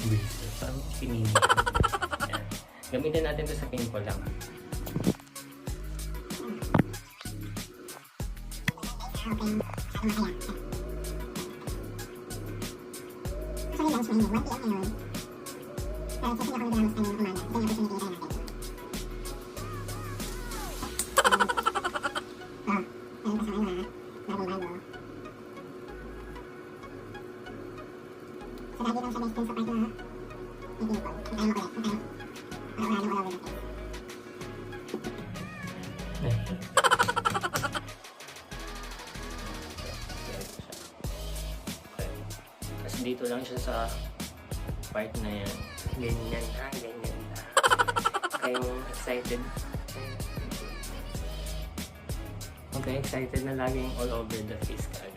Bristles. Parang pinili. Yan. Gamitin natin ito sa pimple lang. Tapos dito lang siya sa part na yan. Ganyan ha, ganyan ha. Kayong excited. Okay, excited na laging all over the face ka.